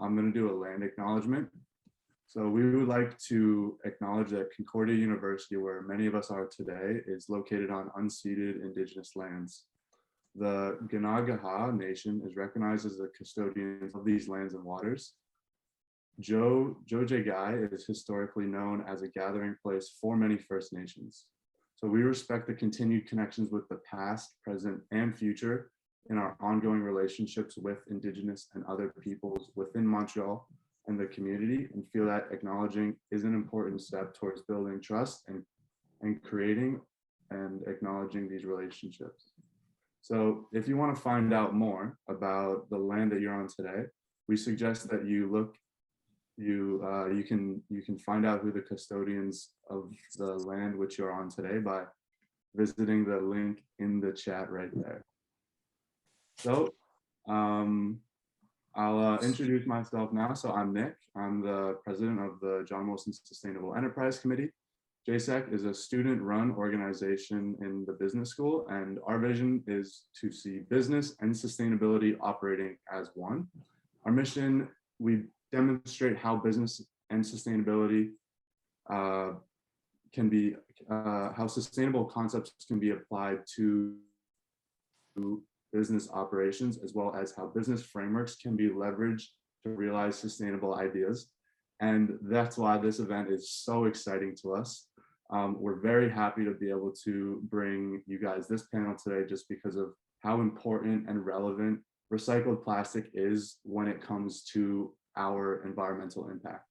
I'm going to do a land acknowledgement. So we would like to acknowledge that Concordia University, where many of us are today, is located on unceded indigenous lands. The Ganagaha Nation is recognized as the custodians of these lands and waters. Jojegai is historically known as a gathering place for many First Nations. So we respect the continued connections with the past, present, and future in our ongoing relationships with Indigenous and other peoples within Montreal and the community, and feel that acknowledging is an important step towards building trust and creating and acknowledging these relationships. So if you want to find out more about the land that you're on today, we suggest that you look, you can find out who the custodians of the land which you're on today by visiting the link in the chat right there. So I'll introduce myself now. So I'm Nick. I'm the president of the John Wilson Sustainable Enterprise Committee. JSEC is a student-run organization in the business school, and our vision is to see business and sustainability operating as one. Our mission, we demonstrate how business and sustainability can be, how sustainable concepts can be applied to business operations, as well as how business frameworks can be leveraged to realize sustainable ideas. And that's why this event is so exciting to us. We're very happy to be able to bring you guys this panel today just because of how important and relevant recycled plastic is when it comes to our environmental impact.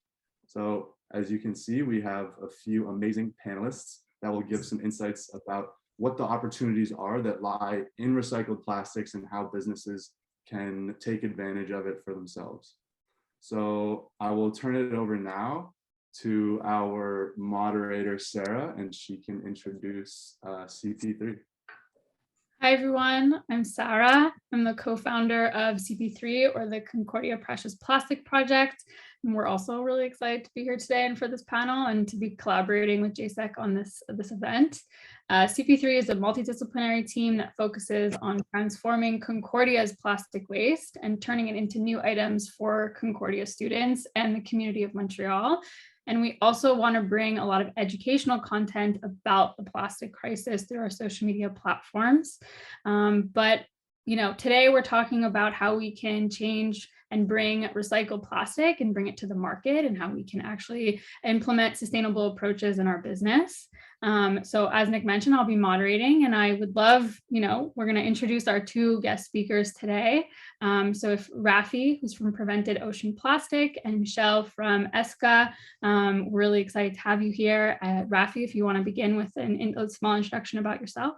So as you can see, we have a few amazing panelists that will give some insights about what the opportunities are that lie in recycled plastics and how businesses can take advantage of it for themselves. So I will turn it over now to our moderator, Sara, and she can introduce CP3. Hi, everyone. I'm Sara. I'm the co-founder of CP3, or the Concordia Precious Plastic Project. And we're also really excited to be here today and for this panel and to be collaborating with JSEC on this event. CP3 is a multidisciplinary team that focuses on transforming Concordia's plastic waste and turning it into new items for Concordia students and the community of Montreal. And we also want to bring a lot of educational content about the plastic crisis through our social media platforms. But today we're talking about how we can change and bring recycled plastic and bring it to the market, and how we can actually implement sustainable approaches in our business. So as Nick mentioned, I'll be moderating, and I would love, we're going to introduce our two guest speakers today. So if Raffi, who's from Prevented Ocean Plastic, and Michel from Eska, we're really excited to have you here. Raffi, if you want to begin with a small introduction about yourself.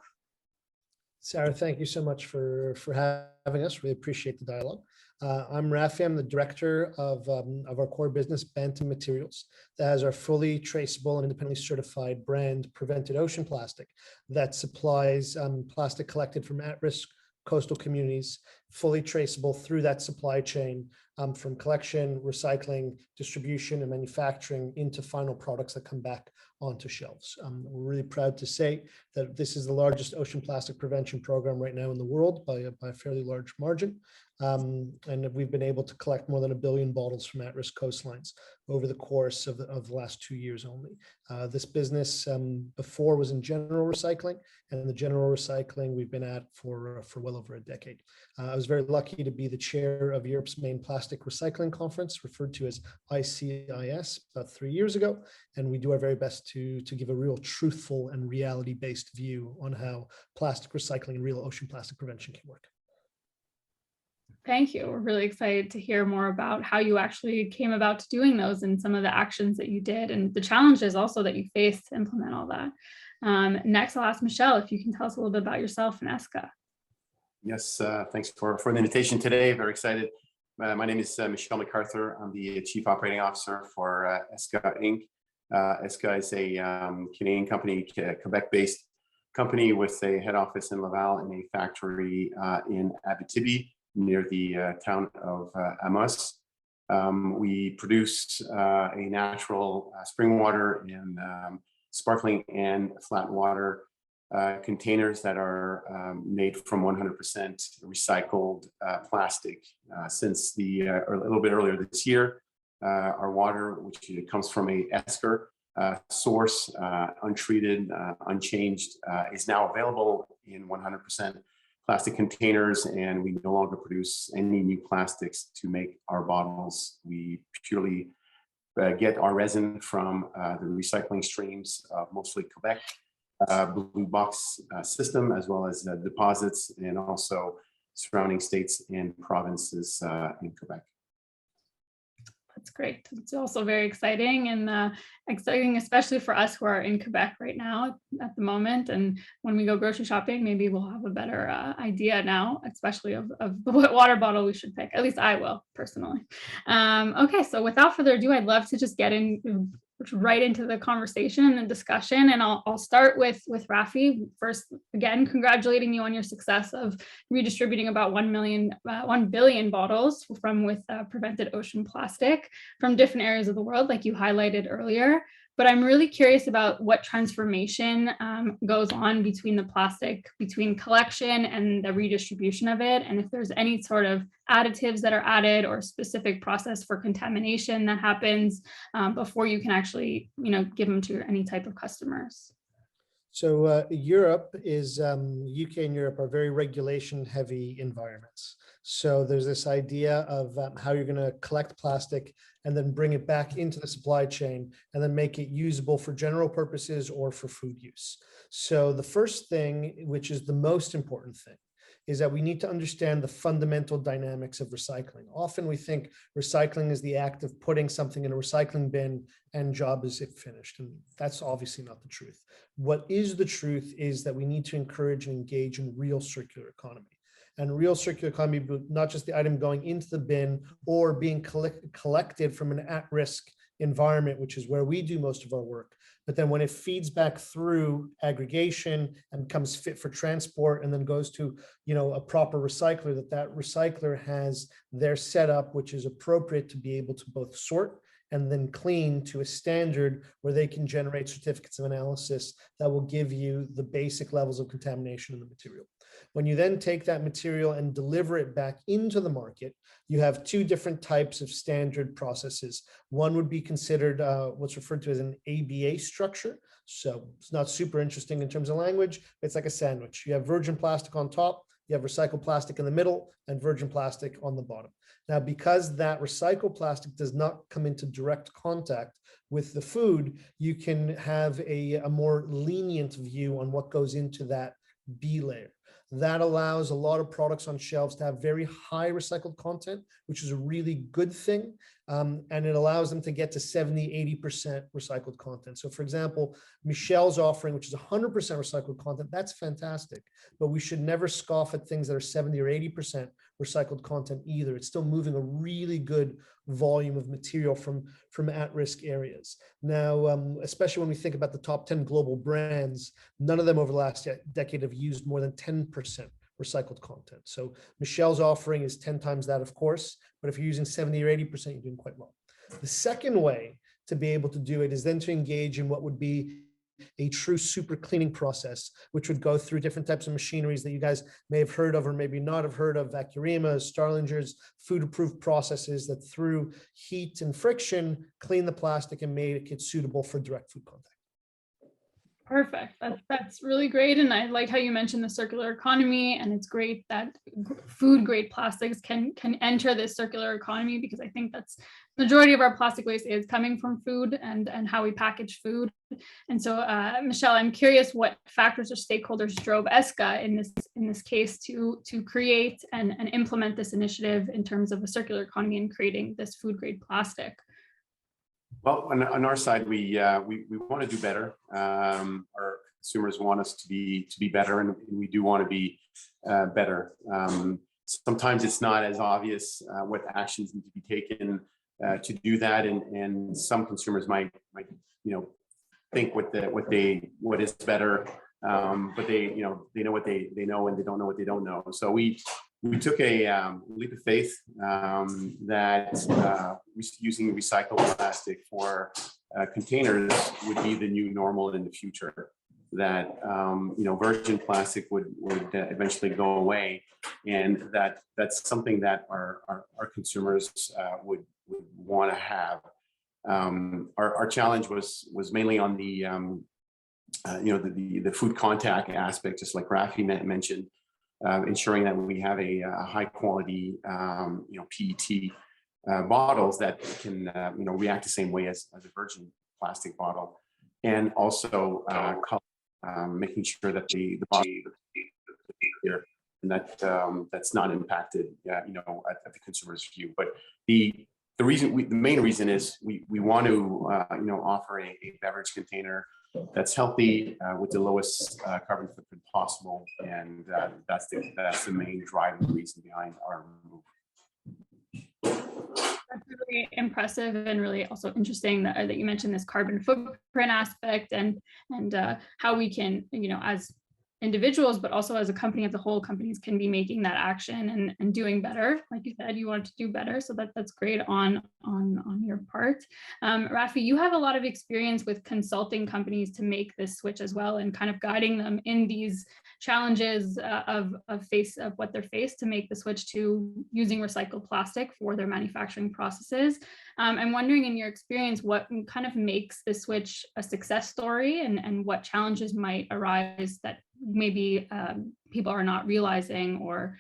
Sara, thank you so much for having us. Really appreciate the dialogue. I'm Raffi. I'm the director of our core business, Bantam Materials, that has our fully traceable and independently certified brand, Prevented Ocean Plastic, that supplies plastic collected from at-risk coastal communities, fully traceable through that supply chain, from collection, recycling, distribution, and manufacturing into final products that come back onto shelves. We're really proud to say that this is the largest ocean plastic prevention program right now in the world by a fairly large margin. And we've been able to collect more than 1 billion bottles from at-risk coastlines over the course of the last 2 years only. This business before was in general recycling, and the general recycling we've been at for well over a decade. I was very lucky to be the chair of Europe's main plastic recycling conference, referred to as ICIS, about 3 years ago, and we do our very best to give a real truthful and reality-based view on how plastic recycling and real ocean plastic prevention can work. Thank you. We're really excited to hear more about how you actually came about to doing those and some of the actions that you did and the challenges also that you faced to implement all that. Next, I'll ask Michel if you can tell us a little bit about yourself and Eska. Yes, thanks for the invitation today. Very excited. My name is Michel McArthur. I'm the Chief Operating Officer for Eska Inc. Eska is a Canadian company, Quebec-based company with a head office in Laval and a factory in Abitibi, near the town of Amos. We produce a natural spring water and sparkling and flat water containers that are made from 100% recycled plastic. Since or a little bit earlier this year, our water, which comes from a Eska source, untreated, unchanged, is now available in 100% plastic containers, and we no longer produce any new plastics to make our bottles. We purely get our resin from the recycling streams of mostly Quebec, blue box system, as well as deposits, and also surrounding states and provinces in Quebec. That's great. It's also very exciting, and exciting, especially for us who are in Quebec right now at the moment. And when we go grocery shopping, maybe we'll have a better idea now, especially of what water bottle we should pick. At least I will personally. Okay, so without further ado, I'd love to just get right into the conversation and the discussion. And I'll start with Raffi. First, again, congratulating you on your success of redistributing about 1 billion bottles with prevented ocean plastic from different areas of the world, like you highlighted earlier. But I'm really curious about what transformation goes on between collection and the redistribution of it, and if there's any sort of additives that are added or specific process for contamination that happens before you can actually, give them to any type of customers. So Europe is, UK and Europe are very regulation heavy environments. So there's this idea of how you're going to collect plastic and then bring it back into the supply chain and then make it usable for general purposes or for food use. So the first thing, which is the most important thing, is that we need to understand the fundamental dynamics of recycling. Often we think recycling is the act of putting something in a recycling bin and job is finished. And that's obviously not the truth. What is the truth is that we need to encourage and engage in real circular economy. And real circular economy, not just the item going into the bin or being collected from an at-risk environment, which is where we do most of our work. But then when it feeds back through aggregation and becomes fit for transport and then goes to, a proper recycler, that recycler has their setup, which is appropriate to be able to both sort and then clean to a standard where they can generate certificates of analysis that will give you the basic levels of contamination in the material. When you then take that material and deliver it back into the market, you have two different types of standard processes. One would be considered what's referred to as an ABA structure. So it's not super interesting in terms of language. It's like a sandwich. You have virgin plastic on top, you have recycled plastic in the middle, and virgin plastic on the bottom. Now, because that recycled plastic does not come into direct contact with the food, you can have a more lenient view on what goes into that B layer. That allows a lot of products on shelves to have very high recycled content, which is a really good thing. And it allows them to get to 70–80% recycled content. So for example, Michel's offering, which is 100% recycled content, that's fantastic. But we should never scoff at things that are 70 or 80% recycled content either. It's still moving a really good volume of material from at-risk areas. Now, especially when we think about the top 10 global brands, none of them over the last decade have used more than 10% recycled content. So Michel's offering is 10 times that, of course, but if you're using 70 or 80%, you're doing quite well. The second way to be able to do it is then to engage in what would be a true super cleaning process, which would go through different types of machineries that you guys may have heard of or maybe not have heard of, Vacuumas, Starlingers, food-approved processes that through heat and friction clean the plastic and make it suitable for direct food contact. Perfect. That's really great. And I like how you mentioned the circular economy, and it's great that food grade plastics can enter this circular economy, because I think that's the majority of our plastic waste is coming from food and how we package food. And so, Michel, I'm curious what factors or stakeholders drove Eska in this case to create and implement this initiative in terms of a circular economy and creating this food grade plastic. Well, on our side, we want to do better. Our consumers want us to be better, and we do want to be better. Sometimes it's not as obvious what actions need to be taken to do that, and some consumers might think what is better, but they know what they know, and they don't know what they don't know. So we took a leap of faith that using recycled plastic for containers would be the new normal in the future. that virgin plastic would eventually go away, and that's something that our consumers would want to have. Our challenge was mainly on the the food contact aspect, just like Raffi mentioned, ensuring that we have a high quality PET bottles that can react the same way as a virgin plastic bottle, and also making sure that the bottle here and that that's not impacted at the consumer's view. But the main reason is we want to offer a beverage container that's healthy with the lowest carbon footprint possible, and that's the main driving reason behind our move. That's really impressive and really also interesting that you mentioned this carbon footprint aspect and how we can, as individuals, but also as a company as a whole, companies can be making that action and doing better. Like you said, you want to do better. So that's great on your part. Raffi, you have a lot of experience with consulting companies to make this switch as well, and kind of guiding them in these challenges of what they're faced to make the switch to using recycled plastic for their manufacturing processes. I'm wondering, in your experience, what kind of makes the switch a success story, and what challenges might arise that maybe people are not realizing, or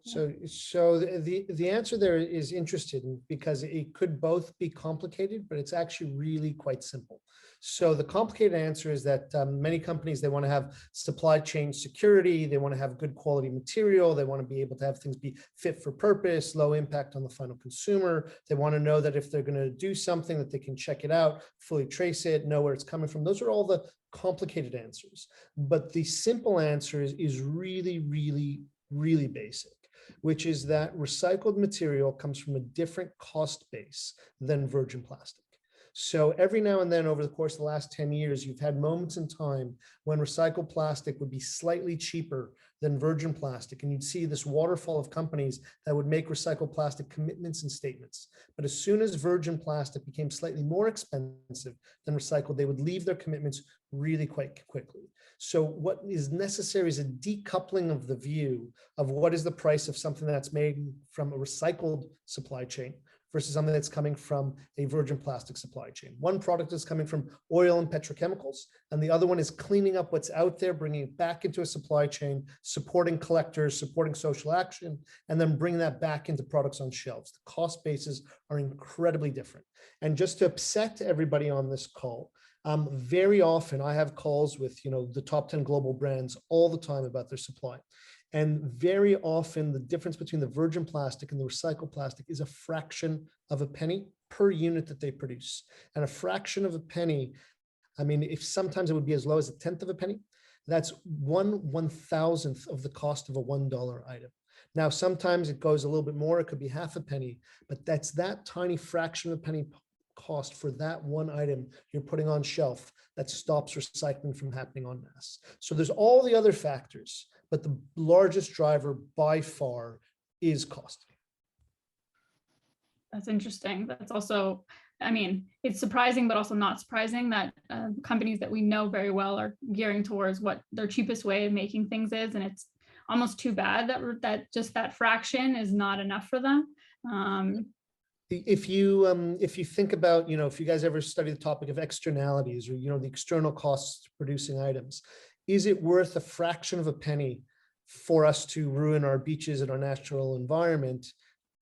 So the answer there is interesting, because it could both be complicated, but it's actually really quite simple. So the complicated answer is that many companies, they want to have supply chain security, they want to have good quality material, they want to be able to have things be fit for purpose, low impact on the final consumer. They want to know that if they're going to do something, that they can check it out, fully trace it, know where it's coming from. Those are all the complicated answers. But the simple answer is really, really, really basic, which is that recycled material comes from a different cost base than virgin plastic. So every now and then over the course of the last 10 years, you've had moments in time when recycled plastic would be slightly cheaper than virgin plastic. And you'd see this waterfall of companies that would make recycled plastic commitments and statements. But as soon as virgin plastic became slightly more expensive than recycled, they would leave their commitments really quite quickly. So what is necessary is a decoupling of the view of what is the price of something that's made from a recycled supply chain versus something that's coming from a virgin plastic supply chain. One product is coming from oil and petrochemicals, and the other one is cleaning up what's out there, bringing it back into a supply chain, supporting collectors, supporting social action, and then bringing that back into products on shelves. The cost bases are incredibly different. And just to upset everybody on this call, very often I have calls with the top 10 global brands all the time about their supply. And very often the difference between the virgin plastic and the recycled plastic is a fraction of a penny per unit that they produce. And a fraction of a penny, I mean, if sometimes it would be as low as 1/10 of a penny, that's 1/1000th of the cost of a $1 item. Now, sometimes it goes a little bit more, it could be half a penny, but that's that tiny fraction of a penny cost for that one item you're putting on shelf that stops recycling from happening en masse. So there's all the other factors, but the largest driver by far is cost. That's interesting. That's also, I mean, it's surprising, but also not surprising that companies that we know very well are gearing towards what their cheapest way of making things is. And it's almost too bad that just that fraction is not enough for them. If you think about, if you guys ever study the topic of externalities, or, the external costs to producing items, is it worth a fraction of a penny for us to ruin our beaches and our natural environment?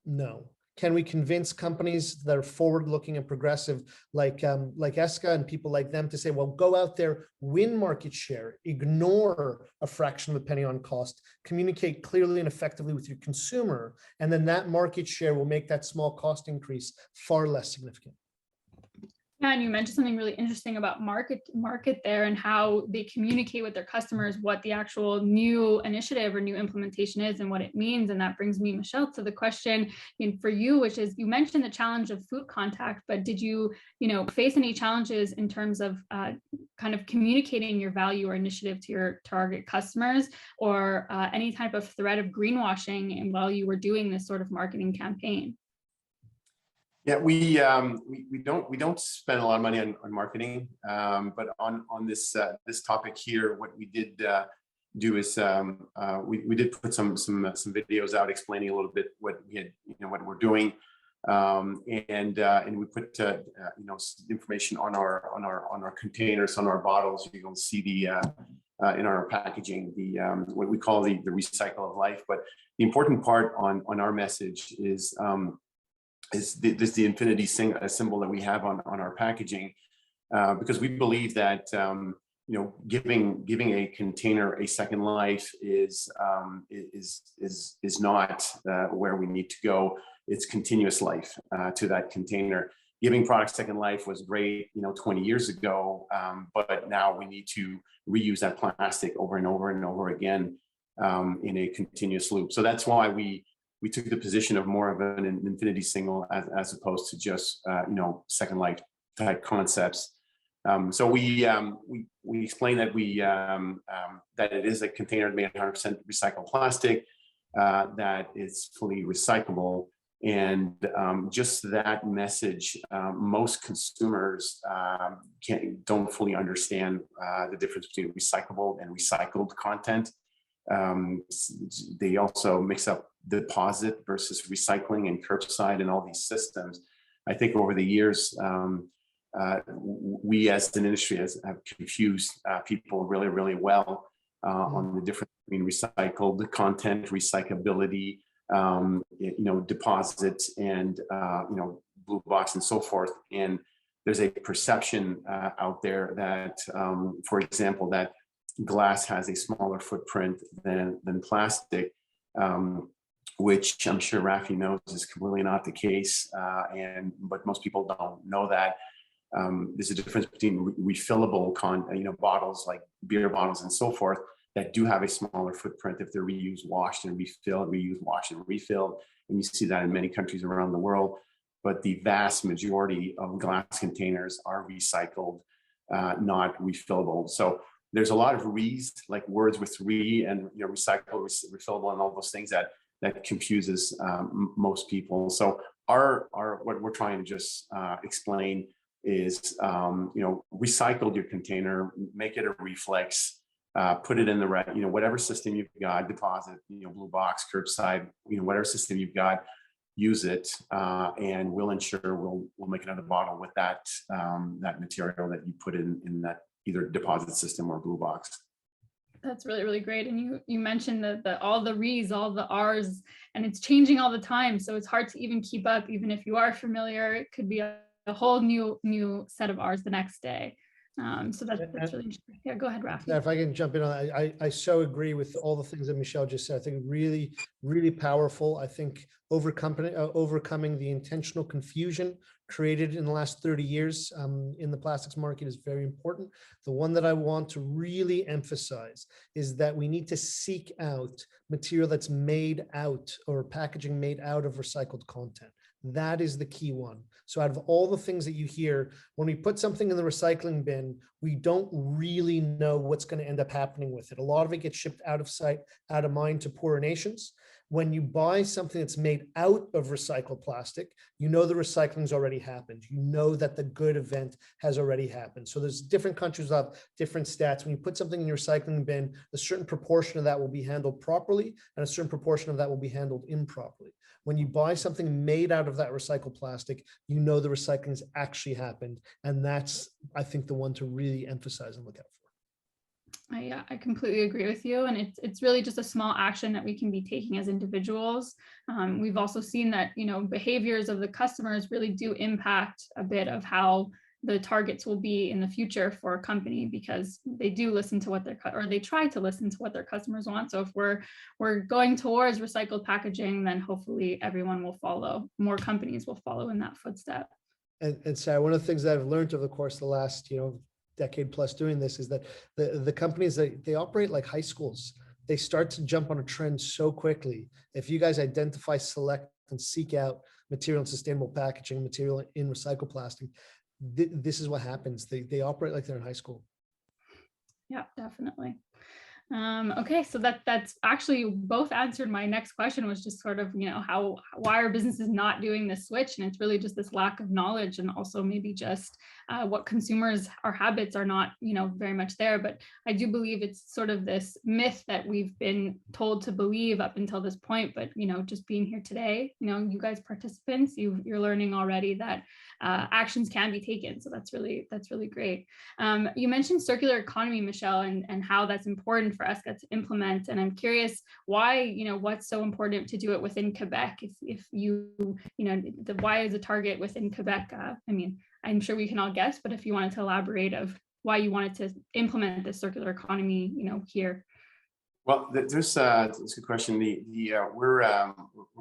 No. Can we convince companies that are forward-looking and progressive, like Eska and people like them, to say, well, go out there, win market share, ignore a fraction of a penny on cost, communicate clearly and effectively with your consumer, and then that market share will make that small cost increase far less significant. Yeah, and you mentioned something really interesting about market there, and how they communicate with their customers what the actual new initiative or new implementation is and what it means. And that brings me, Michel, to the question for you, which is, you mentioned the challenge of food contact, but did you, face any challenges in terms of kind of communicating your value or initiative to your target customers, or any type of threat of greenwashing and while you were doing this sort of marketing campaign? Yeah, we don't spend a lot of money on marketing, but on this this topic here, what we did do is we did put some videos out explaining a little bit what we had, what we're doing, and we put information on our containers, on our bottles. You can see the in our packaging the what we call the recycle of life. But the important part on our message is the infinity symbol that we have on our packaging, because we believe that giving a container a second life is not where we need to go. It's continuous life to that container. Giving products second life was great, 20 years ago, but now we need to reuse that plastic over and over and over again in a continuous loop. So that's why we took the position of more of an infinity symbol as opposed to just second life type concepts. So we explain that that it is a container made 100% recycled plastic, that is fully recyclable, and just that message, most consumers don't fully understand the difference between recyclable and recycled content. They also mix up deposit versus recycling and curbside and all these systems. I think over the years, we as an industry have confused people really, really well on the difference between recycled content, recyclability, deposits, and blue box and so forth. And there's a perception out there that, for example, that glass has a smaller footprint than plastic, which I'm sure Raffi knows is completely not the case. But most people don't know that. There's a difference between refillable bottles like beer bottles and so forth that do have a smaller footprint if they're reused, washed and refilled, reused, washed and refilled. And you see that in many countries around the world. But the vast majority of glass containers are recycled, not refillable. So there's a lot of re's, like words with re and recycled, refillable, and all those things that confuses most people. So our what we're trying to just explain is recycle your container, make it a reflex, put it in the right, whatever system you've got, deposit, blue box, curbside, whatever system you've got, use it, and we'll ensure we'll make another bottle with that that material that you put in that either deposit system or blue box. That's really, really great. And you mentioned that all the re's, all the R's, and it's changing all the time. So it's hard to even keep up, even if you are familiar. It could be a whole new set of R's the next day. So that's really interesting. Yeah, go ahead, Raffi. If I can jump in on that, I so agree with all the things that Michel just said. I think really, really powerful. I think overcoming the intentional confusion created in the last 30 years in the plastics market is very important. The one that I want to really emphasize is that we need to seek out material that's made out, or packaging made out of recycled content. That is the key one. So out of all the things that you hear, when we put something in the recycling bin, we don't really know what's going to end up happening with it. A lot of it gets shipped out of sight, out of mind to poorer nations. When you buy something that's made out of recycled plastic, the recycling's already happened. That the good event has already happened. So there's different countries that have different stats. When you put something in your recycling bin, a certain proportion of that will be handled properly, and a certain proportion of that will be handled improperly. When you buy something made out of that recycled plastic, the recycling has actually happened. And that's, I think, the one to really emphasize and look out for. Yeah, I completely agree with you. And it's really just a small action that we can be taking as individuals. We've also seen that, behaviors of the customers really do impact a bit of how the targets will be in the future for a company, because they do listen to what they try to listen to what their customers want. So if we're going towards recycled packaging, then hopefully everyone will follow. More companies will follow in that footstep. And Sarah, one of the things that I've learned over the course of the last, decade plus doing this is that the companies, they operate like high schools. They start to jump on a trend so quickly. If you guys identify, select, and seek out material and sustainable packaging, material in recycled plastic, this is what happens. They operate like they're in high school. Yeah, definitely. Okay, so that's actually both answered my next question, was just sort of, why are businesses not doing this switch? And it's really just this lack of knowledge, and also maybe just what consumers, our habits are not, very much there. But I do believe it's sort of this myth that we've been told to believe up until this point. But, just being here today, you guys participants, you're learning already that actions can be taken. So that's really great. You mentioned circular economy, Michel, and how that's important for Eska to implement. And I'm curious why, what's so important to do it within Quebec? If why is a target within Quebec? I'm sure we can all guess, but if you wanted to elaborate of why you wanted to implement this circular economy, here. Well, that's a good question. We're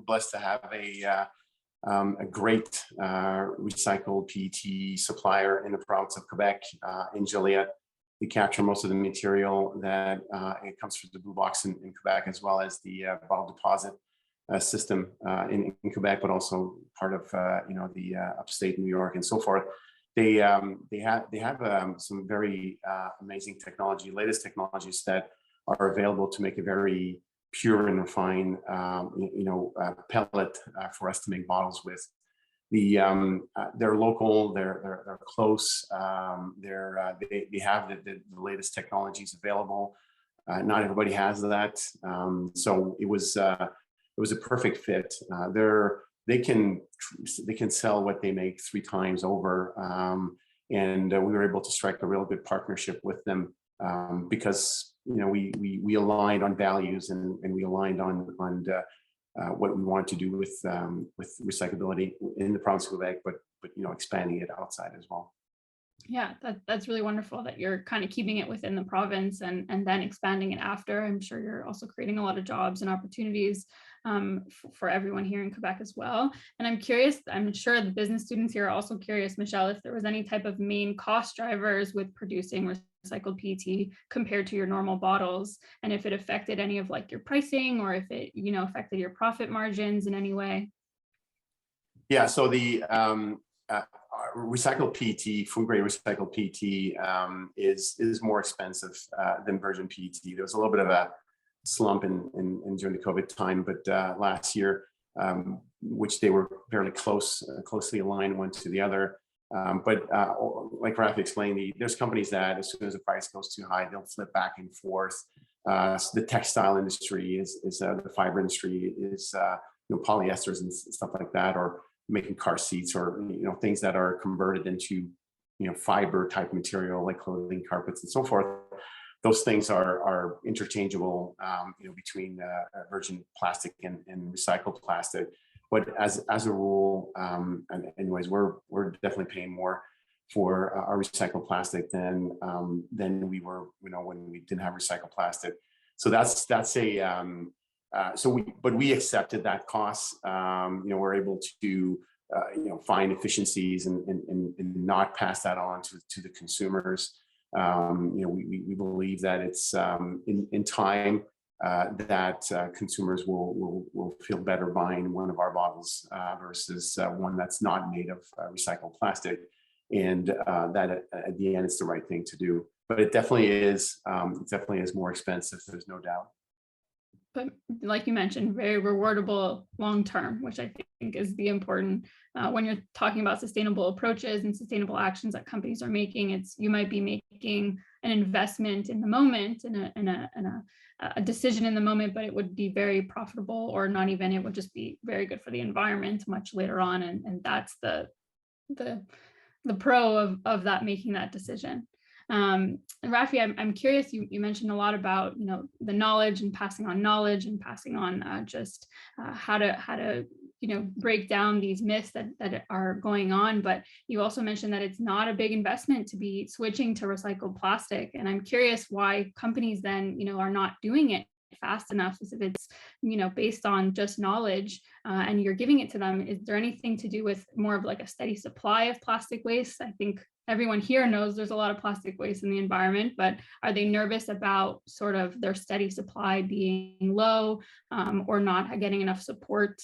blessed to have a great recycled PET supplier in the province of Quebec, in Joliet. We capture most of the material that it comes from the blue box in Quebec, as well as the bottle deposit system in Quebec, but also part of the upstate New York and so forth. They have some very amazing technology, latest technologies that are available to make a very pure and refined pellet for us to make bottles with. They're local, they're close, they have the latest technologies available. Not everybody has that, so it was a perfect fit. They can sell what they make 3 times over, and we were able to strike a real good partnership with them because we aligned on values, and we aligned on what we wanted to do with recyclability in the province of Quebec, but expanding it outside as well. Yeah, that's really wonderful that you're kind of keeping it within the province and then expanding it after. I'm sure you're also creating a lot of jobs and opportunities for everyone here in Quebec as well. And I'm curious, I'm sure the business students here are also curious, Michel, if there was any type of main cost drivers with producing recycled PET compared to your normal bottles, and if it affected any of like your pricing, or if it affected your profit margins in any way. Yeah, so the recycled PET, food grade recycled PET, is more expensive than virgin PET. There was a little bit of a slump in during the COVID time, but last year, which they were fairly closely aligned one to the other. But like Raffi explained, there's companies that as soon as the price goes too high, they'll flip back and forth. So the textile industry is the fiber industry is polyesters and stuff like that, or making car seats, or things that are converted into fiber type material like clothing, carpets, and so forth. Those things are interchangeable between virgin plastic and recycled plastic. But as a rule, and anyways, we're definitely paying more for our recycled plastic than we were when we didn't have recycled plastic. So that's a but we accepted that cost. We're able to find efficiencies and not pass that on to the consumers. We believe that it's in time that consumers will feel better buying one of our bottles versus one that's not made of recycled plastic, and that at the end it's the right thing to do. But it definitely is more expensive. There's no doubt. But like you mentioned, very rewardable long term, which I think is the important when you're talking about sustainable approaches and sustainable actions that companies are making. You might be making an investment in the moment and a decision in the moment, but it would be very profitable, or not even. It would just be very good for the environment much later on, and that's the pro of that, making that decision. Raffi, I'm curious, you mentioned a lot about the knowledge and passing on knowledge and passing on just how to break down these myths that are going on, but you also mentioned that it's not a big investment to be switching to recycled plastic, and I'm curious why companies then are not doing it fast enough. If it's based on just knowledge and you're giving it to them, is there anything to do with more of like a steady supply of plastic waste? I think everyone here knows there's a lot of plastic waste in the environment, but are they nervous about sort of their steady supply being low or not getting enough support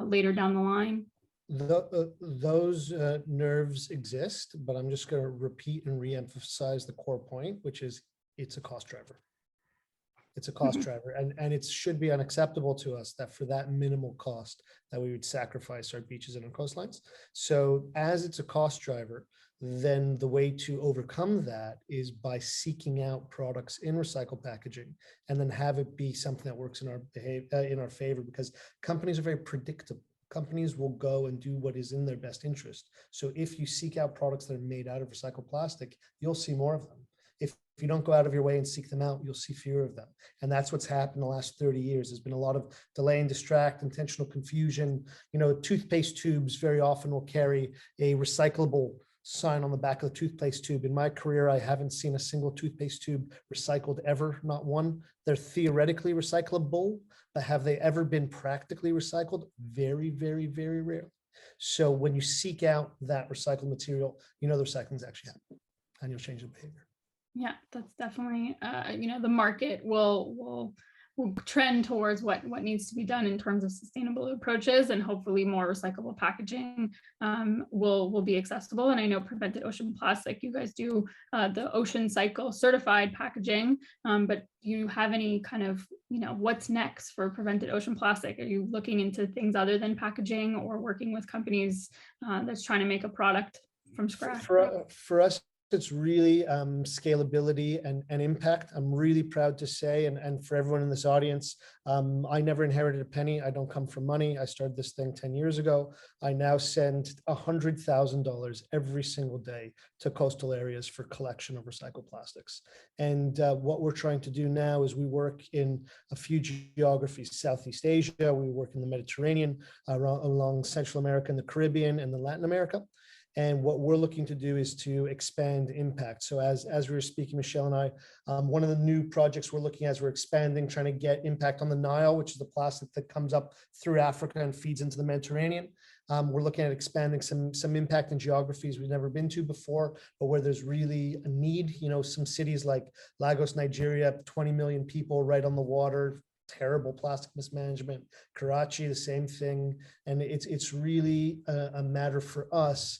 later down the line? Those nerves exist, but I'm just going to repeat and re-emphasize the core point, which is it's a cost driver. It's a cost driver, and it should be unacceptable to us that for that minimal cost that we would sacrifice our beaches and our coastlines. So as it's a cost driver, then the way to overcome that is by seeking out products in recycled packaging and then have it be something that works in our favor, because companies are very predictable. Companies will go and do what is in their best interest. So if you seek out products that are made out of recycled plastic, you'll see more of them. If you don't go out of your way and seek them out, you'll see fewer of them. And that's what's happened in the last 30 years. There's been a lot of delay and distract, intentional confusion. You know, toothpaste tubes very often will carry a recyclable sign on the back of the toothpaste tube. In my career, I haven't seen a single toothpaste tube recycled ever, not one. They're theoretically recyclable, but have they ever been practically recycled? Very, very, very rarely. So when you seek out that recycled material, you know the recycling is actually happening, and you'll change the behavior. Yeah, that's definitely, you know, the market will trend towards what needs to be done in terms of sustainable approaches, and hopefully more recyclable packaging will be accessible. And I know Prevented Ocean Plastic, you guys do the Ocean Cycle certified packaging, but do you have any kind of, you know, what's next for Prevented Ocean Plastic? Are you looking into things other than packaging, or working with companies that's trying to make a product from scratch? For us, it's really scalability and impact. I'm really proud to say, and for everyone in this audience, I never inherited a penny. I don't come from money. I started this thing 10 years ago. I now send $100,000 every single day to coastal areas for collection of recycled plastics. And what we're trying to do now is we work in a few geographies: Southeast Asia, we work in the Mediterranean, along Central America and the Caribbean, and then Latin America. And what we're looking to do is to expand impact. So as we were speaking, Michel and I, one of the new projects we're looking at is we're expanding, trying to get impact on the Nile, which is the plastic that comes up through Africa and feeds into the Mediterranean. We're looking at expanding some impact in geographies we've never been to before, but where there's really a need. You know, some cities like Lagos, Nigeria, 20 million people right on the water, terrible plastic mismanagement. Karachi, the same thing. And it's really a matter for us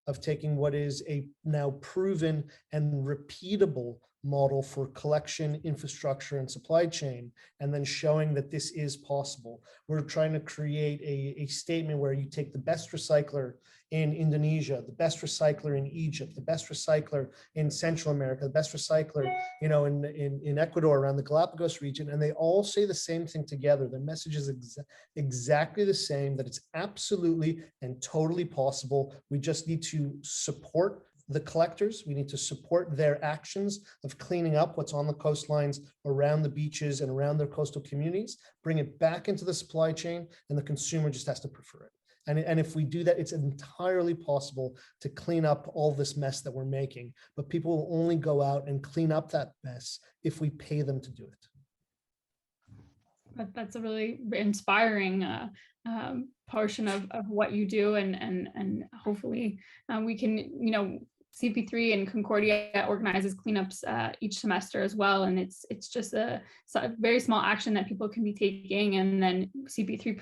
of taking what is a now proven and repeatable model for collection, infrastructure, and supply chain, and then showing that this is possible. We're trying to create a statement where you take the best recycler in Indonesia, the best recycler in Egypt, the best recycler in Central America, the best recycler, you know, in Ecuador, around the Galapagos region, and they all say the same thing together. The message is exactly the same, that it's absolutely and totally possible. We just need to support the collectors. We need to support their actions of cleaning up what's on the coastlines, around the beaches, and around their coastal communities, bring it back into the supply chain, and the consumer just has to prefer it. And if we do that, it's entirely possible to clean up all this mess that we're making, but people will only go out and clean up that mess if we pay them to do it. That's a really inspiring portion of what you do, and hopefully we can, you know, CP3 and Concordia organizes cleanups each semester as well, and it's just a very small action that people can be taking, and then CP3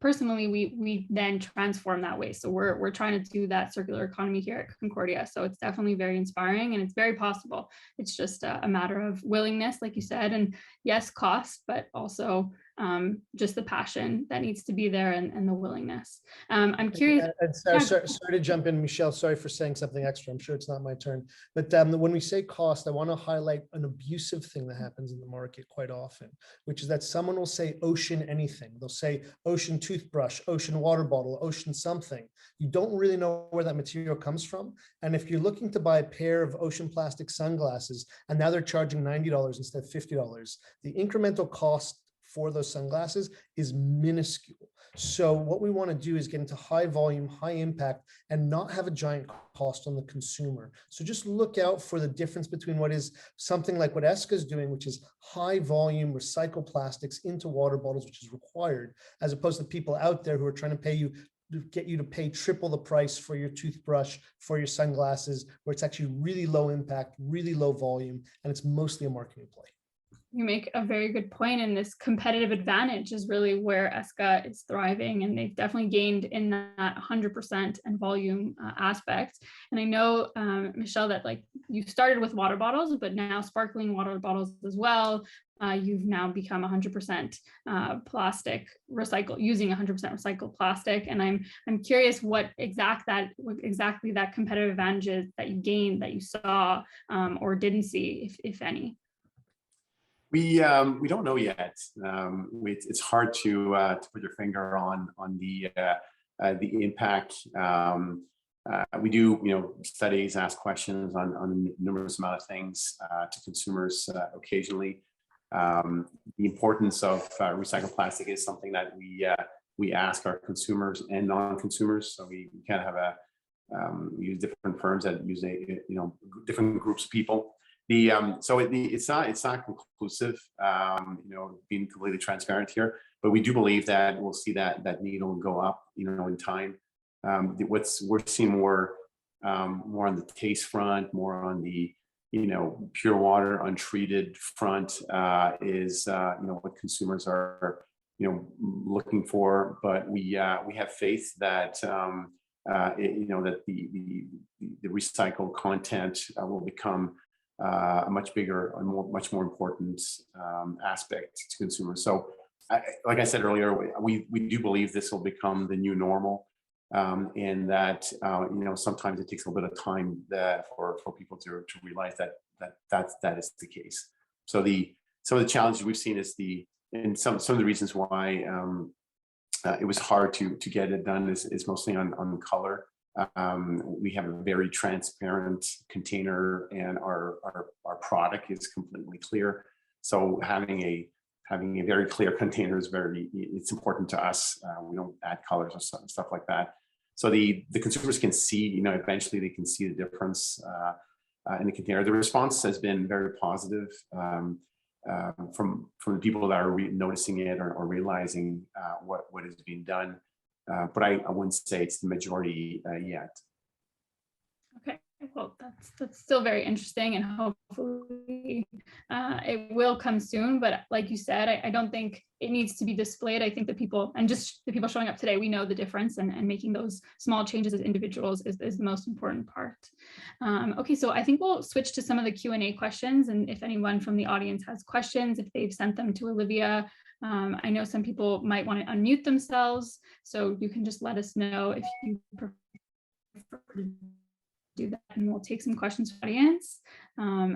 personally, we then transform that way. So we're trying to do that circular economy here at Concordia. So it's definitely very inspiring, and it's very possible. It's just a matter of willingness, like you said, and yes, cost, but also just the passion that needs to be there, and the willingness. I'm curious. And sorry to jump in, Michel. Sorry for saying something extra. I'm sure it's not my turn. But when we say cost, I want to highlight an abusive thing that happens in the market quite often, which is that someone will say ocean anything. They'll say ocean toothbrush, ocean water bottle, ocean something. You don't really know where that material comes from. And if you're looking to buy a pair of ocean plastic sunglasses, and now they're charging $90 instead of $50, the incremental cost for those sunglasses is minuscule. So what we want to do is get into high volume, high impact, and not have a giant cost on the consumer. So just look out for the difference between what is something like what Eska is doing, which is high volume recycled plastics into water bottles, which is required, as opposed to people out there who are trying to get you to pay triple the price for your toothbrush, for your sunglasses, where it's actually really low impact, really low volume, and it's mostly a marketing play. You make a very good point, and this competitive advantage is really where Eska is thriving, and they've definitely gained in that 100% and volume aspect. And I know, Michel, that like you started with water bottles, but now sparkling water bottles as well. You've now become 100% plastic recycle, using 100% recycled plastic. And I'm curious what exactly that competitive advantage that you gained, that you saw or didn't see, if any. We don't know yet. It's hard to put your finger on the impact. We do studies, ask questions on numerous amount of things to consumers occasionally. The importance of recycled plastic is something that we ask our consumers and non-consumers. So we kind of have we use different firms that use different groups of people. It's not conclusive, being completely transparent here, but we do believe that we'll see that needle go up, in time. We're seeing more on the taste front, more on the, pure water, untreated front is, what consumers are, looking for. But we have faith that, that the recycled content will become a much bigger and much more important aspect to consumers. So, like I said earlier, we do believe this will become the new normal, and that sometimes it takes a little bit of time for people to realize that is the case. So some of the challenges we've seen is some of the reasons why it was hard to get it done is mostly on color. We have a very transparent container, and our product is completely clear. So having a very clear container is it's important to us. We don't add colors or stuff like that. So the consumers can see, eventually they can see the difference in the container. The response has been very positive from the people that are noticing it or realizing what is being done. But I wouldn't say it's the majority yet. Okay, well, that's still very interesting, and hopefully it will come soon. But like you said, I don't think it needs to be displayed. I think the people showing up today, we know the difference, and making those small changes as individuals is the most important part. Okay, so I think we'll switch to some of the Q&A questions, and if anyone from the audience has questions, if they've sent them to Olivia. I know some people might want to unmute themselves, so you can just let us know if you prefer to do that, and we'll take some questions from the audience.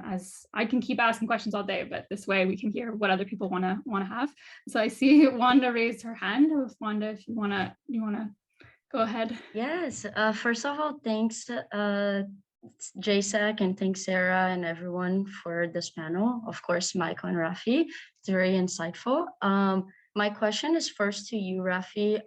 As I can keep asking questions all day, but this way we can hear what other people want to have. So I see Wanda raised her hand. Wanda, if you wanna go ahead. Yes. First of all, thanks JSEC, and thanks Sara and everyone for this panel. Of course, Michael and Raffi. It's very insightful. My question is first to you, Raffi.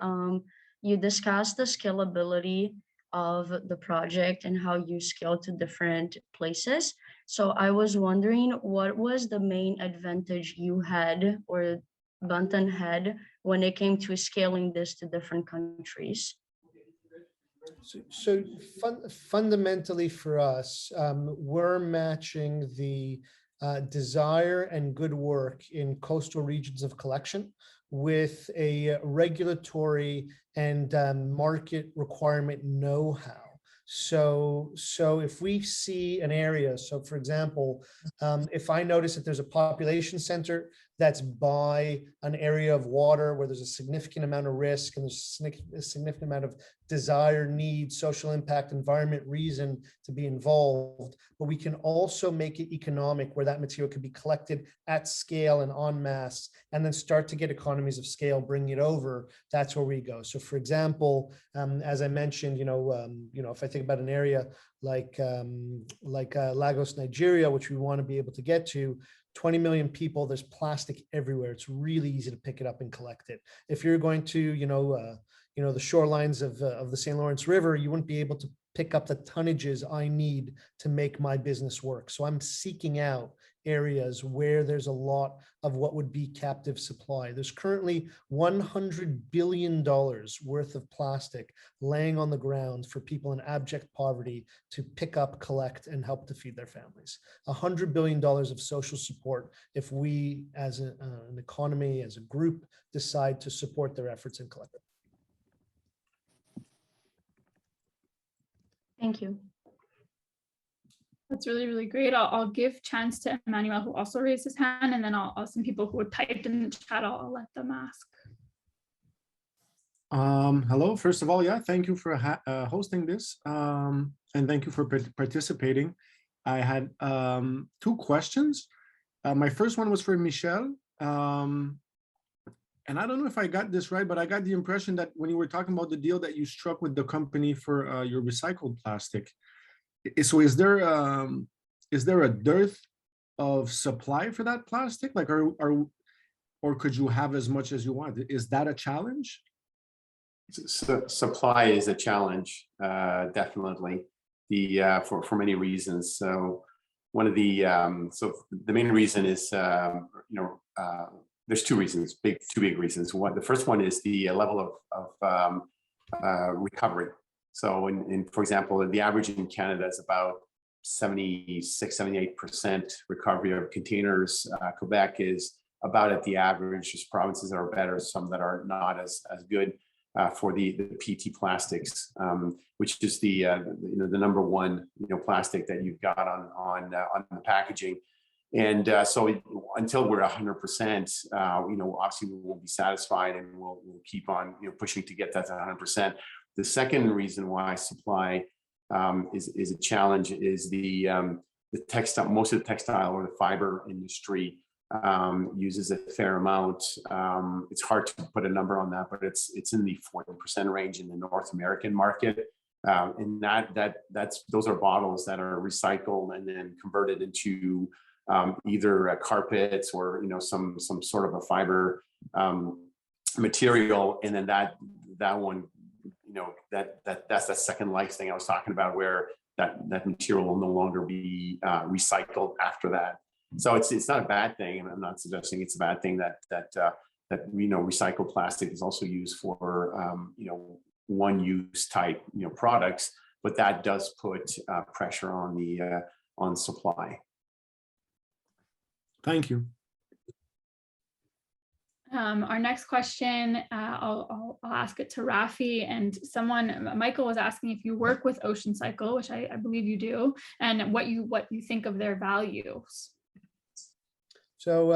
You discussed the scalability of the project and how you scale to different places. So I was wondering, what was the main advantage you had, or Banten had, when it came to scaling this to different countries? So fundamentally for us, we're matching the desire and good work in coastal regions of collection with a regulatory and market requirement know-how. So if we see an area, so for example, if I notice that there's a population center that's by an area of water where there's a significant amount of risk and there's a significant amount of desire, need, social impact, environment, reason to be involved, but we can also make it economic where that material could be collected at scale and en masse, and then start to get economies of scale, bring it over. That's where we go. So for example, as I mentioned, if I think about an area like Lagos, Nigeria, which we want to be able to get to, 20 million people, there's plastic everywhere. It's really easy to pick it up and collect it. If you're going to, the shorelines of the St. Lawrence River, you wouldn't be able to pick up the tonnages I need to make my business work. So I'm seeking out areas where there's a lot of what would be captive supply. There's currently $100 billion worth of plastic laying on the ground for people in abject poverty to pick up, collect, and help to feed their families. $100 billion of social support if we as an economy, as a group, decide to support their efforts and collect it. Thank you. That's really, really great. I'll give chance to Emmanuel, who also raised his hand, and then I'll some people who typed in the chat, I'll let them ask. Hello, first of all, yeah, thank you for hosting this, and thank you for participating. I had 2 questions. My first one was for Michel, and I don't know if I got this right, but I got the impression that when you were talking about the deal that you struck with the company for your recycled plastic, so is there a dearth of supply for that plastic? Like, or could you have as much as you want? Is that a challenge? Supply is a challenge, definitely. For many reasons. So one of the the main reason is there's 2 reasons, two big reasons. The first one is the level of recovery. So for example, the average in Canada is about 76-78% recovery of containers. Quebec is about at the average. There's provinces that are better, some that are not as good for the PET plastics, which is the number one plastic that you've got on the packaging. And so until we're 100%, obviously we won't be satisfied, and we'll keep on pushing to get that to 100%. The second reason why supply is a challenge is the textile. Most of the textile or the fiber industry uses a fair amount. It's hard to put a number on that, but it's in the 40% range in the North American market. And those are bottles that are recycled and then converted into either carpets or some sort of a fiber material, and then that one that's that second life thing I was talking about, where that material will no longer be recycled after that. So it's not a bad thing, and I'm not suggesting it's a bad thing that recycled plastic is also used for one-use type products, but that does put pressure on supply. Thank you. Our next question, I'll ask it to Raffi, and Michael was asking if you work with Ocean Cycle, which I believe you do, and what you think of their values. So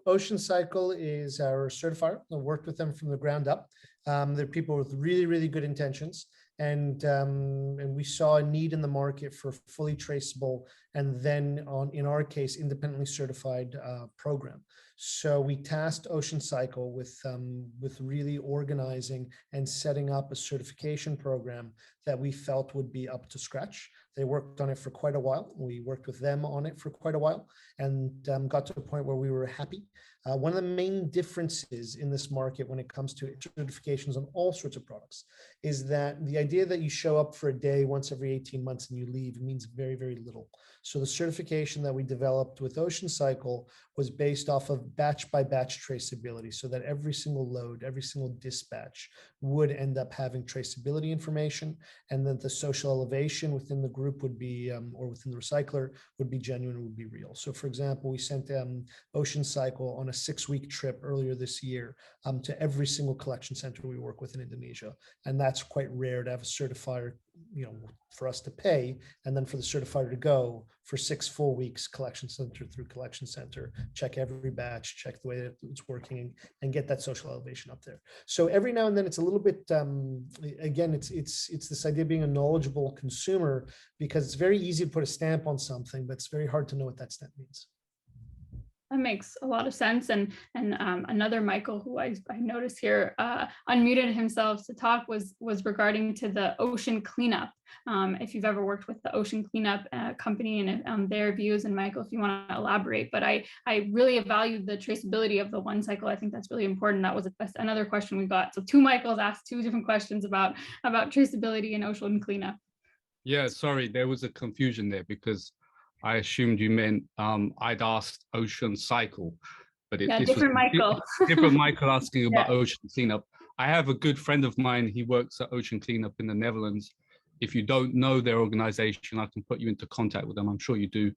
Ocean Cycle is our certifier. I worked with them from the ground up. They're people with really, really good intentions. And we saw a need in the market for fully traceable, and then in our case, independently certified program. So we tasked Ocean Cycle with really organizing and setting up a certification program that we felt would be up to scratch. They worked on it for quite a while. We worked with them on it for quite a while, and got to a point where we were happy. One of the main differences in this market when it comes to certifications on all sorts of products is that the idea that you show up for a day once every 18 months and you leave means very, very little. So the certification that we developed with Ocean Cycle was based off of batch by batch traceability, so that every single load, every single dispatch would end up having traceability information, and that the social elevation within the group would be, or within the recycler, would be genuine, would be real. So for example, we sent Ocean Cycle on a 6-week trip earlier this year to every single collection center we work with in Indonesia. And that's quite rare to have a certifier, for us to pay, and then for the certifier to go for 6 full weeks, collection center through collection center, check every batch, check the way that it's working, and get that social elevation up there. So every now and then it's a little bit, again, it's this idea of being a knowledgeable consumer, because it's very easy to put a stamp on something, but it's very hard to know what that stamp means. That makes a lot of sense. And another Michael, who I noticed here, unmuted himself to talk, was regarding to the ocean cleanup. If you've ever worked with the ocean cleanup company and their views, and Michael, if you want to elaborate, but I really valued the traceability of the One Cycle. I think that's really important. That was another question we got. So 2 Michaels asked 2 different questions about traceability and ocean cleanup. Yeah, sorry, there was a confusion there because I assumed you meant I'd asked Ocean Cycle, but Yeah, this different was Michael. different Michael asking about Yeah. ocean cleanup. I have a good friend of mine. He works at Ocean Cleanup in the Netherlands. If you don't know their organization, I can put you into contact with them. I'm sure you do.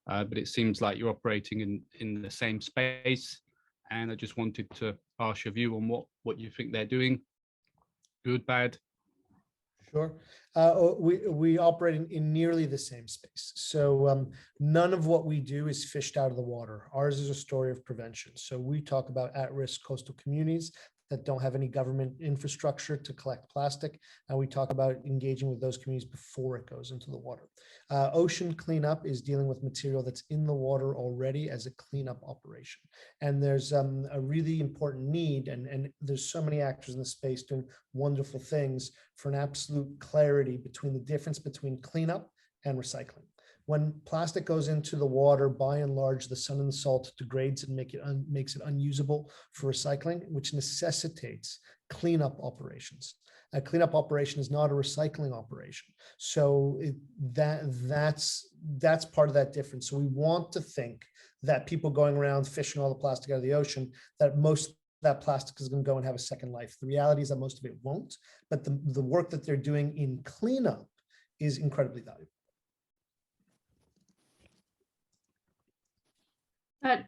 But it seems like you're operating in the same space. And I just wanted to ask your view on what you think they're doing. Good, bad? Sure. We operate in nearly the same space. So none of what we do is fished out of the water. Ours is a story of prevention. So we talk about at-risk coastal communities that don't have any government infrastructure to collect plastic. And we talk about engaging with those communities before it goes into the water. Ocean cleanup is dealing with material that's in the water already as a cleanup operation. And there's a really important need, and there's so many actors in the space doing wonderful things for an absolute clarity between the difference between cleanup and recycling. When plastic goes into the water, by and large, the sun and the salt degrades and makes it unusable for recycling, which necessitates cleanup operations. A cleanup operation is not a recycling operation. So that's part of that difference. So we want to think that people going around fishing all the plastic out of the ocean, that most of that plastic is going to go and have a second life. The reality is that most of it won't, but the work that they're doing in cleanup is incredibly valuable.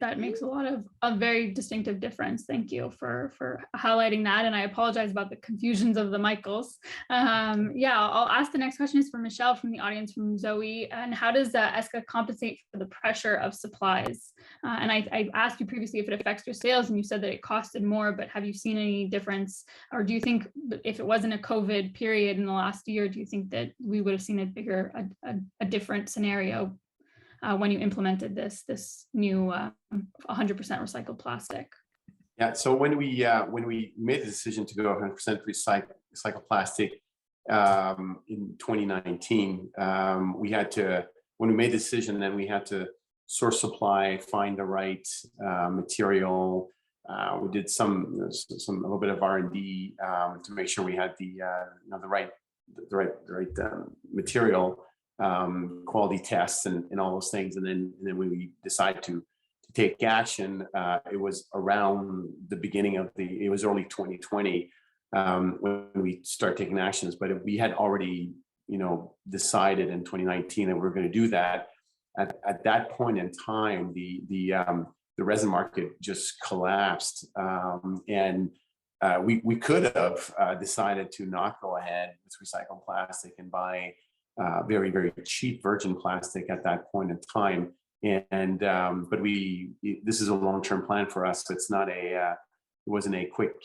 That makes a lot of a very distinctive difference. Thank you for highlighting that. And I apologize about the confusions of the Michaels. Yeah, I'll ask the next question is for Michel from the audience from Zoe. And how does Eska compensate for the pressure of supplies? And I asked you previously if it affects your sales, and you said that it costed more, but have you seen any difference? Or do you think if it wasn't a COVID period in the last year, do you think that we would have seen a different scenario when you implemented this new 100% recycled plastic? Yeah, so when we made the decision to go 100% recycled plastic in 2019, we had to, when we made the decision, then we had to source supply, find the right material. We did a little bit of R&D to make sure we had the right material. Quality tests and all those things, and then when we decided to take action, it was around the beginning of it was early 2020 when we started taking actions. But we had already decided in 2019 that we were going to do that. At that point in time, the resin market just collapsed, and we could have decided to not go ahead with recycled plastic and buy very, very cheap virgin plastic at that point in time. But this is a long-term plan for us. It's not it wasn't a quick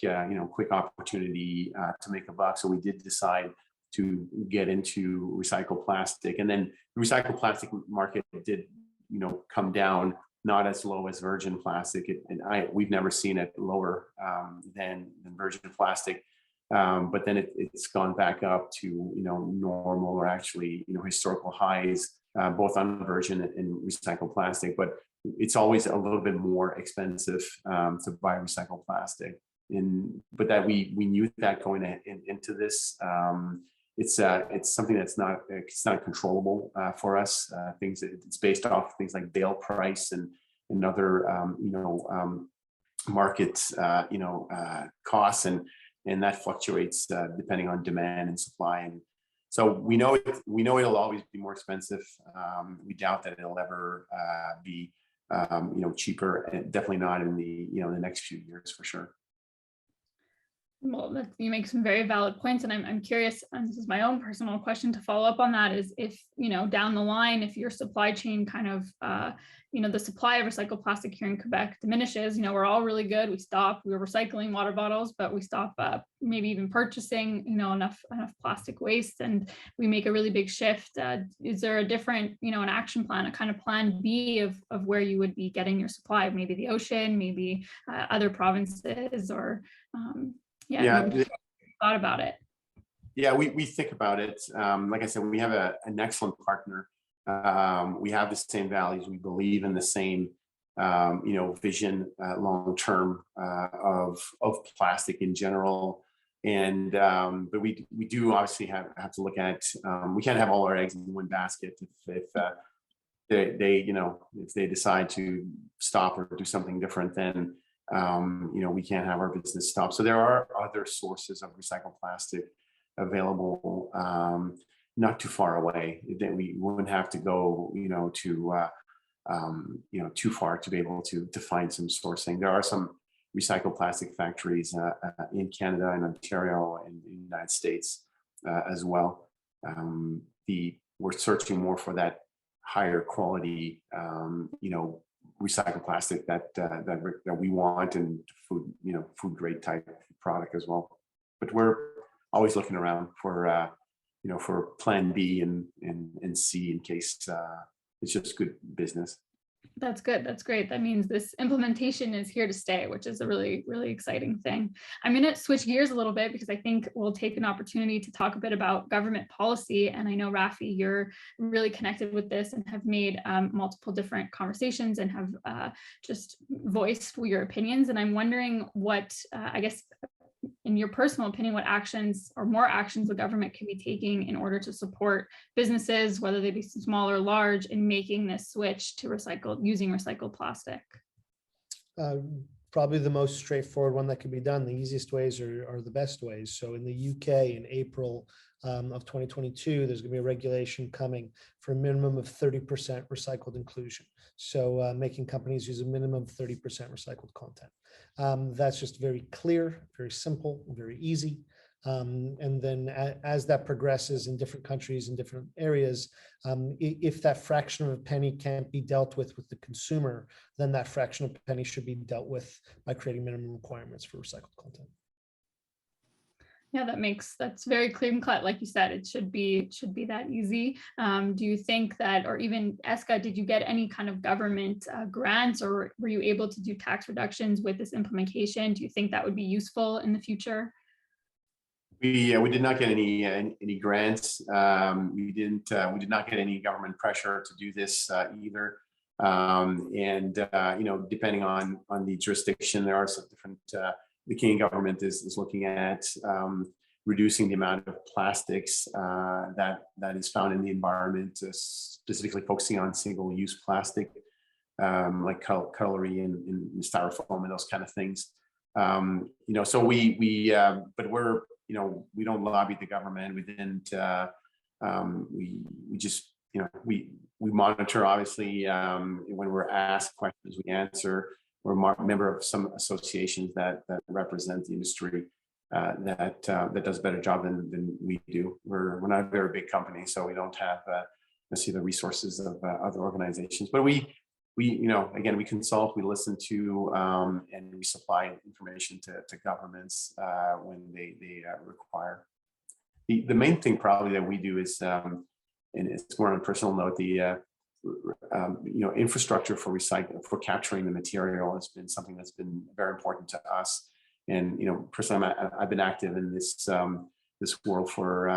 opportunity to make a buck. So we did decide to get into recycled plastic, and then the recycled plastic market did, come down, not as low as virgin plastic. We've never seen it lower than virgin plastic. But then it's gone back up to normal, or actually historical highs, both on virgin and recycled plastic. But it's always a little bit more expensive to buy recycled plastic. But that we knew that going into this. It's something that's not controllable for us. It's based off things like bale price and other market costs, and that fluctuates depending on demand and supply. And so we know it'll always be more expensive. We doubt that it'll ever be cheaper, and definitely not in the next few years for sure. Well, you make some very valid points, and I'm curious, and this is my own personal question to follow up on that, is if, down the line, if your supply chain kind of, the supply of recycled plastic here in Quebec diminishes, we're all really good. We're recycling water bottles, but we stop maybe even purchasing, enough plastic waste, and we make a really big shift. Is there a different, an action plan, a kind of plan B of where you would be getting your supply? Maybe the ocean, maybe other provinces, or thought about it. Yeah, we think about it. Like I said, we have an excellent partner. We have the same values. We believe in the same, vision long term of plastic in general. But we do obviously have to look at, we can't have all our eggs in one basket. If if they decide to stop or do something different, then we can't have our business stop. So there are other sources of recycled plastic available, not too far away, that we wouldn't have to go too far to be able to find some sourcing. There are some recycled plastic factories in Canada and Ontario and the United States as well. We're searching more for that higher quality, recycled plastic that we want, and food grade type product as well. But we're always looking around for for plan B and C in case it's just good business. That's good. That's great. That means this implementation is here to stay, which is a really, really exciting thing. I'm going to switch gears a little bit because I think we'll take an opportunity to talk a bit about government policy. And I know, Raffi, you're really connected with this and have made multiple different conversations and have just voiced your opinions. And I'm wondering what, I guess, in your personal opinion, what actions or more actions the government can be taking in order to support businesses, whether they be small or large, in making this switch to using recycled plastic? Probably the most straightforward one that can be done. The easiest ways are the best ways. So in the UK in April of 2022, there's going to be a regulation coming for a minimum of 30% recycled inclusion. So making companies use a minimum of 30% recycled content. That's just very clear, very simple, very easy. And then as that progresses in different countries and different areas, if that fraction of a penny can't be dealt with the consumer, then that fraction of a penny should be dealt with by creating minimum requirements for recycled content. Yeah, that's very clear and cut. Like you said, it should be that easy. Do you think that, or even Eska, did you get any kind of government grants, or were you able to do tax reductions with this implementation? Do you think that would be useful in the future? We did not get any grants. We did not get any government pressure to do this either. Depending on the jurisdiction, there are some different. The Canadian government is looking at reducing the amount of plastics that is found in the environment, specifically focusing on single-use plastic, like cutlery and styrofoam and those kind of things. So but we're we don't lobby the government. We didn't. We just we monitor, obviously. When we're asked questions, we answer. We're a member of some associations that represent the industry that does a better job than we do. We're not a very big company, so we don't have necessarily the resources of other organizations. But we again, we consult, we listen to, and we supply information to governments when they require. The main thing probably that we do is, and it's more on a personal note, the infrastructure for recycling, for capturing the material has been something that's been very important to us. And personally, I've been active in this world for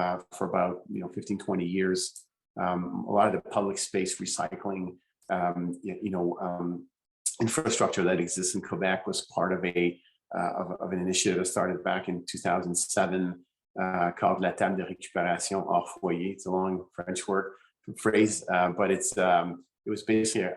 about 15, 20 years. A lot of the public space recycling infrastructure that exists in Quebec was part of an initiative that started back in 2007 called La Table de Récupération hors foyer. It's a long French phrase, but it was basically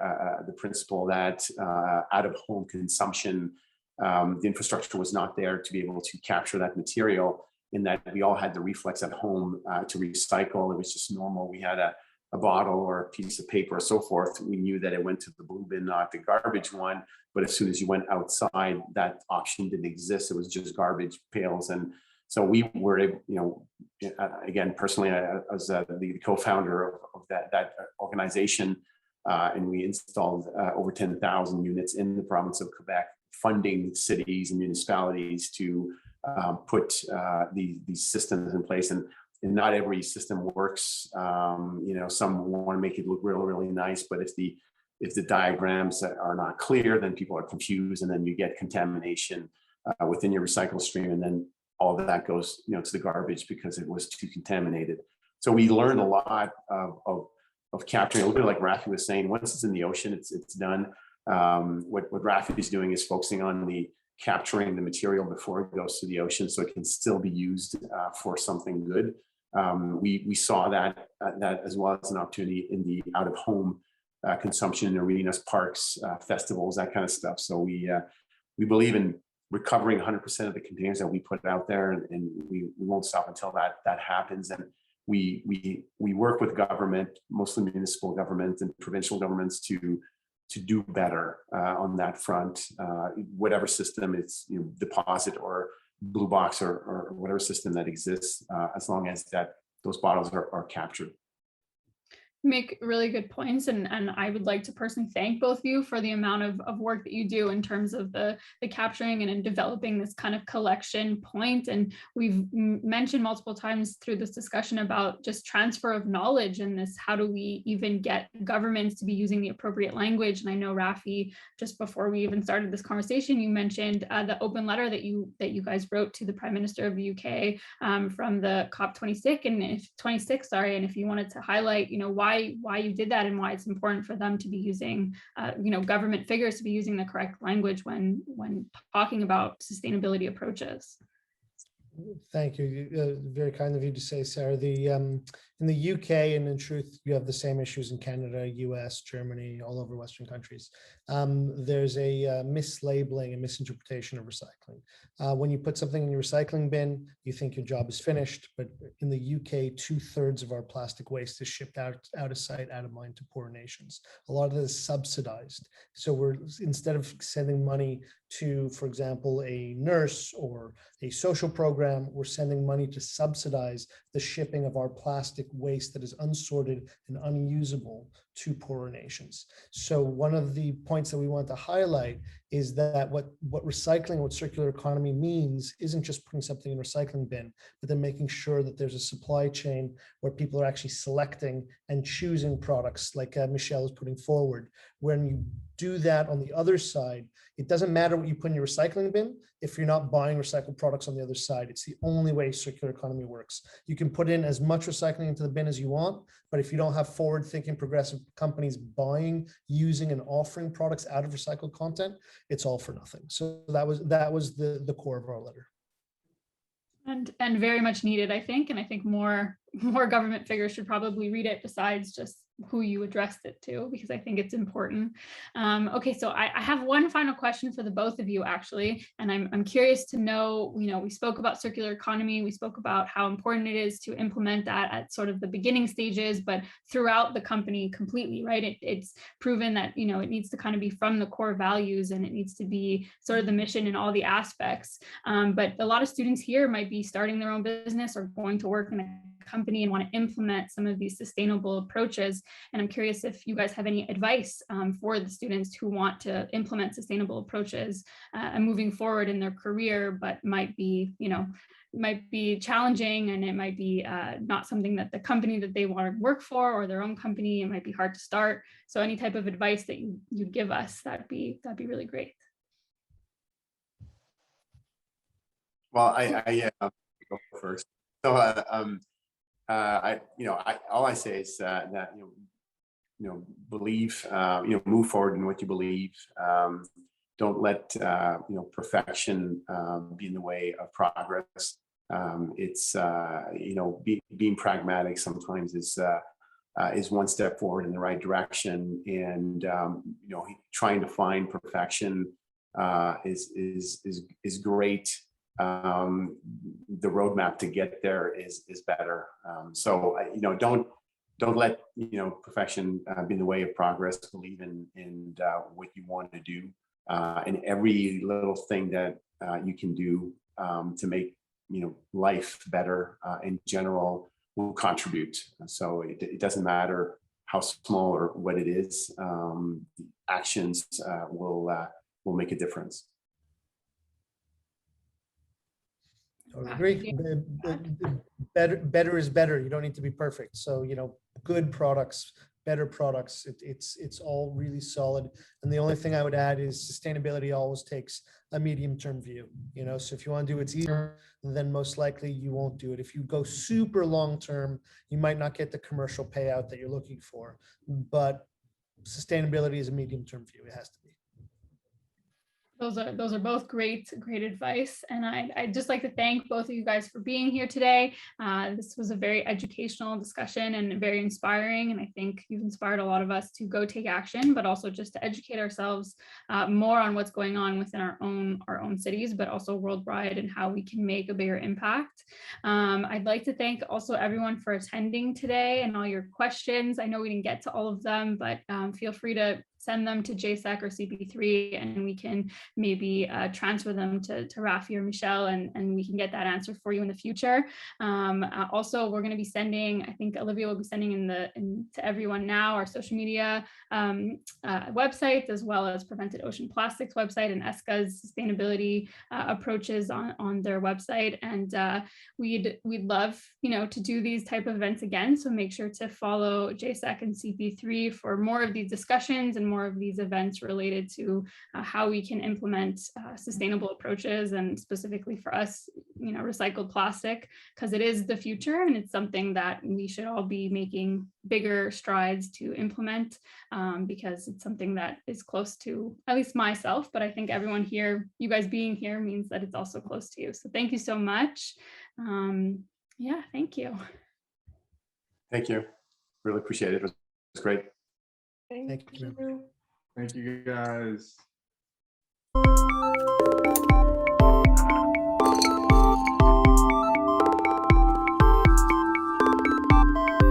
the principle that out of home consumption, the infrastructure was not there to be able to capture that material, in that we all had the reflex at home to recycle. It was just normal. We had a bottle or a piece of paper or so forth. We knew that it went to the blue bin, not the garbage one. But as soon as you went outside, that option didn't exist. It was just garbage pails. And so we were able, again, personally, I was the co-founder of that organization, and we installed over 10,000 units in the province of Quebec, funding cities and municipalities to put these systems in place. And not every system works. Some want to make it look really, really nice, but if the diagrams are not clear, then people are confused, and then you get contamination within your recycle stream, and then all of that goes to the garbage because it was too contaminated. So we learned a lot of capturing, a little bit like Raffi was saying. Once it's in the ocean, it's done. What Raffi is doing is focusing on the capturing the material before it goes to the ocean so it can still be used for something good. We saw that as well as an opportunity in the out-of-home consumption in arenas, parks, festivals, that kind of stuff. So we believe in recovering 100% of the containers that we put out there, and we won't stop until that happens. And we work with government, mostly municipal government and provincial governments, to do better on that front. Whatever system it's, deposit or blue box or whatever system that exists, as long as those bottles are captured. Make really good points, and I would like to personally thank both of you for the amount of work that you do in terms of the capturing and in developing this kind of collection point. And we've mentioned multiple times through this discussion about just transfer of knowledge and this, how do we even get governments to be using the appropriate language? And I know, Raffi, just before we even started this conversation, you mentioned the open letter that you guys wrote to the Prime Minister of the UK from the COP26 and if you wanted to highlight, why you did that and why it's important for them to be using, government figures to be using the correct language when talking about sustainability approaches. Thank you. Very kind of you to say, Sarah. In the UK, and in truth, you have the same issues in Canada, US, Germany, all over Western countries. There's a mislabeling and misinterpretation of recycling. When you put something in your recycling bin, you think your job is finished. But in the UK, 2/3 of our plastic waste is shipped out of sight, out of mind to poor nations. A lot of it is subsidized. So instead of sending money to, for example, a nurse or a social program, we're sending money to subsidize the shipping of our plastic waste that is unsorted and unusable to poorer nations. So one of the points that we want to highlight is that what recycling, what circular economy means isn't just putting something in a recycling bin, but then making sure that there's a supply chain where people are actually selecting and choosing products like Michel is putting forward. When you do that on the other side, it doesn't matter what you put in your recycling bin if you're not buying recycled products on the other side. It's the only way circular economy works. You can put in as much recycling into the bin as you want, but if you don't have forward-thinking progressive companies buying, using, and offering products out of recycled content, it's all for nothing. So that was the core of our letter. And very much needed, I think. And I think more government figures should probably read it besides just who you addressed it to, because I think it's important. Okay, so I have one final question for the both of you, actually, and I'm curious to know, we spoke about circular economy, we spoke about how important it is to implement that at sort of the beginning stages, but throughout the company completely, right? It's proven that, it needs to kind of be from the core values, and it needs to be sort of the mission in all the aspects. But a lot of students here might be starting their own business or going to work in a company and want to implement some of these sustainable approaches. And I'm curious if you guys have any advice for the students who want to implement sustainable approaches and moving forward in their career, but might be challenging, and it might be not something that the company that they want to work for or their own company, it might be hard to start. So any type of advice that you'd give us, that'd be really great. Well, I go first. So all I say is that believe, move forward in what you believe. Don't let perfection be in the way of progress. It's being pragmatic sometimes is one step forward in the right direction, and trying to find perfection is great. The roadmap to get there is better. So don't let perfection be in the way of progress. Believe in what you want to do, and every little thing that you can do to make life better in general will contribute. So it doesn't matter how small or what it is. Actions will make a difference. I agree. Better is better. You don't need to be perfect. So, good products, better products, it's all really solid. And the only thing I would add is sustainability always takes a medium-term view. So if you want to do it's easier, then most likely you won't do it. If you go super long-term, you might not get the commercial payout that you're looking for. But sustainability is a medium-term view. It has to be. Those are both great advice. And I'd just like to thank both of you guys for being here today. This was a very educational discussion and very inspiring. And I think you've inspired a lot of us to go take action, but also just to educate ourselves more on what's going on within our own cities, but also worldwide, and how we can make a bigger impact. I'd like to thank also everyone for attending today and all your questions. I know we didn't get to all of them, but feel free to send them to JSEC or CP3, and we can maybe transfer them to Raffi or Michel, and we can get that answer for you in the future. Also, we're going to be sending, I think Olivia will be sending to everyone now, our social media websites, as well as Prevented Ocean Plastics website and Eska's sustainability approaches on their website. And we'd love, to do these type of events again. So make sure to follow JSEC and CP3 for more of these discussions and more of these events related to how we can implement sustainable approaches, and specifically for us, recycled plastic, because it is the future and it's something that we should all be making bigger strides to implement, because it's something that is close to at least myself, but I think everyone here, you guys being here, means that it's also close to you. So thank you so much. Yeah, thank you. Thank you. Really appreciate it. It was great. Thank you. Thank you guys.